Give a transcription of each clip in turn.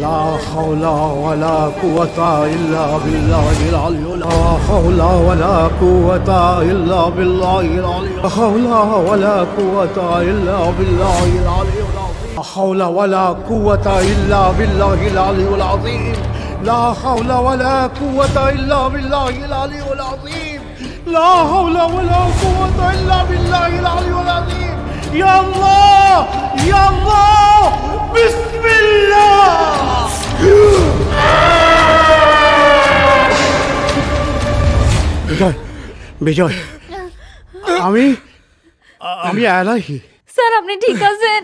لا حول ولا قوة إلا بالله العلي لا حول ولا قوة إلا بالله العلي لا حول ولا قوة إلا بالله العلي العظيم لا حول ولا قوة إلا بالله العلي العظيم لا حول ولا قوة إلا بالله العلي العظيم لا حول ولا قوة إلا بالله العلي العظيم يا الله يا الله بسم الله বিজয় বিজয় আমি আমি এলাহি স্যার আপনি ঠিক আছেন?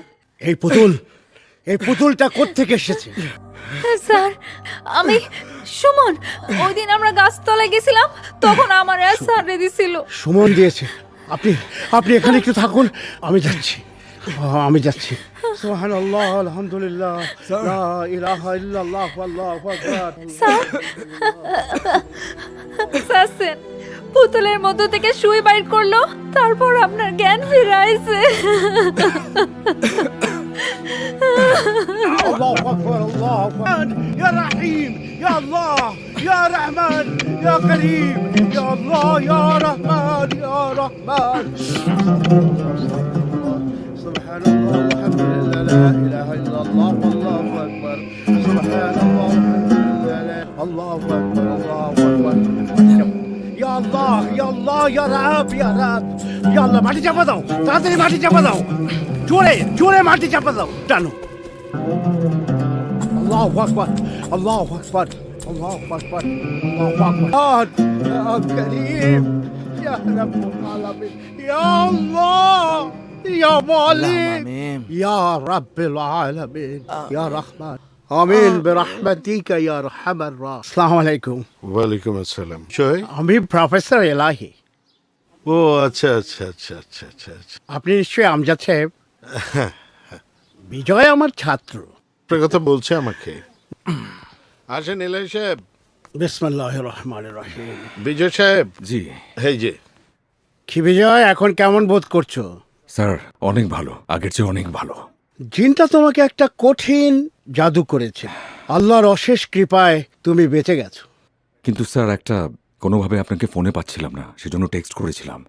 এই পুতুলটা কোত্থেকে এসেছে? স্যার আমি সুমন, ওই দিন আমরা গাছতলায় গেছিলাম, তখন আমার স্যার দিছিল। সুমন দিয়েছে? আপনি এখানে একটু থাকুন, আমি যাচ্ছি সুবহানাল্লাহ আলহামদুলিল্লাহ লা ইলাহা ইল্লাল্লাহ আল্লাহু আকবার। স্যার পুতুলের মধ্য থেকে সুই বাইর করলো, তারপর আপনার জ্ঞান ফিরে আইছে। الله أكبر الله أكبر يا رحيم يا الله يا رحمن يا كريم يا الله يا رحمن يا رحمن سبحان الله والحمد لله لا إله إلا الله والله أكبر سبحان الله والحمد لله الله أكبر الله أكبر يا الله يا الله يا رب يا رب يا الله মাটি চাপা দাও, তাড়াতাড়ি মাটি চাপা দাও, জোরে জোরে মাটি চাপা দাও, টানো। الله أكبر الله أكبر الله أكبر الله أكبر يا كريم يا رب العالمين يا الله يا مالك يا رب العالمين يا رحمن آمين برحمتك يا أرحم الراحمين السلام عليكم ওয়ালাইকুম আসসালাম। জয়। আমি প্রফেসর এলাহি। ও আচ্ছা আচ্ছা আচ্ছা আচ্ছা আচ্ছা আচ্ছা। আপনি নিশ্চয়ই আমজাদ সাহেব? বিজয় আমার ছাত্র। আপনার কথা বলছে আমাকে। আসেন এলাই সাহেব। বিসমিল্লাহির রহমানির রহিম। বিজয় সাহেব। জি এই যে। কি বিজয়, এখন কেমন বোধ করছো? স্যার অনেক ভালো, আগের চেয়ে অনেক ভালো। জিনটা তোমাকে একটা কঠিন জাদু করেছে, আল্লাহর অশেষ কৃপায় তুমি বেঁচে গেছো। কিন্তু স্যার একটা কোনোভাবে আপনাকে ফোনে পাচ্ছিলাম না, সেজন্য টেক্সট করেছিলাম।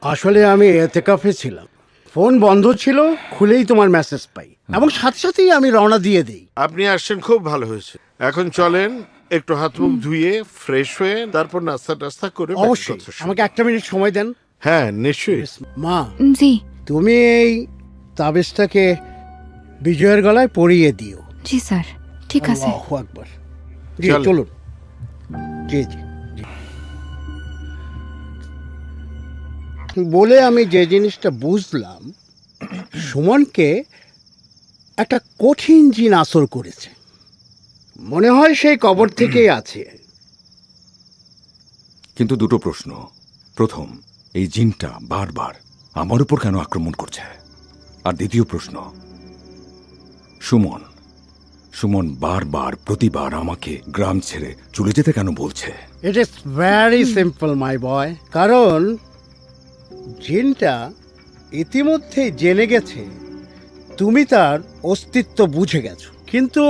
আসলে আমি এতেকাফে ছিলাম, ফোন বন্ধ ছিল, খুলেই তোমার মেসেজ পাই এবং সাথে সাথেই আমি রওনা দিয়ে দেই। আপনি আসছেন, খুব ভালো হয়েছে। এখন চলেন একটু হাত মুখ ধুয়ে ফ্রেশ হয়ে তারপর নাস্তা টাস্তা করে back অবশ্যই করতে শুরু। আমাকে একটা মিনিট সময় দেন। হ্যাঁ নিশ্চয়ই। মা, জি তুমি এই তাবিজটাকে বিজয়ের গলায় পরিয়ে দিও। জি স্যার, ঠিক আছে। আল্লাহু আকবার। জি চল। চলুন। জি জি জি। বলে আমি যে জিনিসটা বুঝলাম, সুমনকে একটা কঠিন জিন আসর করেছে, মনে হয় সেই কবর থেকেই আছে। কিন্তু দুটো প্রশ্ন। প্রথম, এই জিনটা বারবার আমার উপর কেন আক্রমণ করছে? আর দ্বিতীয় প্রশ্ন, সুমন বারবার প্রতিবার আমাকে গ্রাম ছেড়ে চলে যেতে কেন বলছে? ইট ইজ ভেরি সিম্পল মাই বয়, কারণ জিনটা ইতিমধ্যেই জেনে গেছে তুমি তার অস্তিত্ব বুঝে গেছো, কিন্তু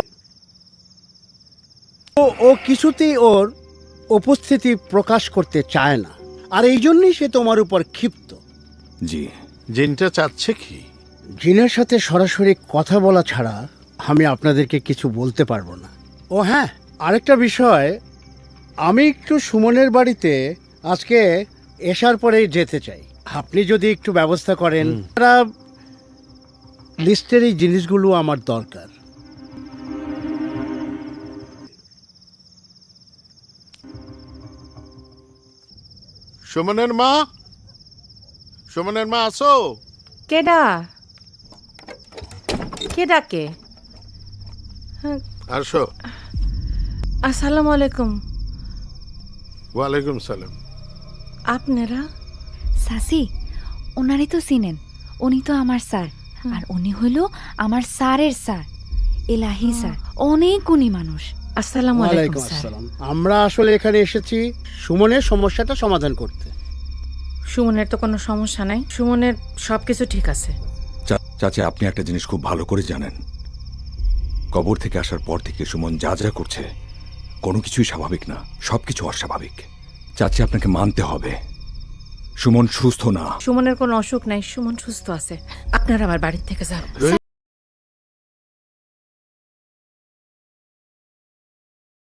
ও কিছুতেই ওর উপস্থিতি প্রকাশ করতে চায় না, আর এই জন্যই সে তোমার উপর ক্ষিপ্ত। জি। জিনটা চাচ্ছে কি? জিনের সাথে সরাসরি কথা বলা ছাড়া আমি আপনাদেরকে কিছু বলতে পারবো না। ও হ্যাঁ, আরেকটা বিষয়, আমি একটু সুমনের বাড়িতে আজকে এসার পরেই যেতে চাই, আপনি যদি একটু ব্যবস্থা করেন। তারা লিস্টের এই জিনিসগুলো আমার দরকার। সুমনের মা, সুমনের মা আসো। কেডা কেডাকে? আসো। আসসালামু আলাইকুম। ওয়ালাইকুম সালাম। আপনারা? সাসি, ওনারই তো চিনেন, উনি তো আমার স্যার, আর উনি হলো আমার স্যারের স্যার, এলাহি স্যার, অনেক গুণী মানুষ। আসসালামু আলাইকুম ওয়ালাইকুম স্যার। আসসালাম। আমরা আসলে এখানে এসেছি সুমনের সমস্যাটা সমাধান করতে। সুমনের তো কোনো সমস্যা নাই, সুমনের সবকিছু ঠিক আছে। চাচা, আপনি একটা জিনিস খুব ভালো করে জানেন, কবর থেকে আসার পর থেকে সুমন যা যা করছে কোনো কিছুই স্বাভাবিক না, সবকিছু অস্বাভাবিক। চাচি, আপনাকে মানতে হবে সুমন সুস্থ না। সুমনের কোনো অসুখ নাই, সুমন সুস্থ আছে। আপনারা আমার বাড়ির থেকে যান।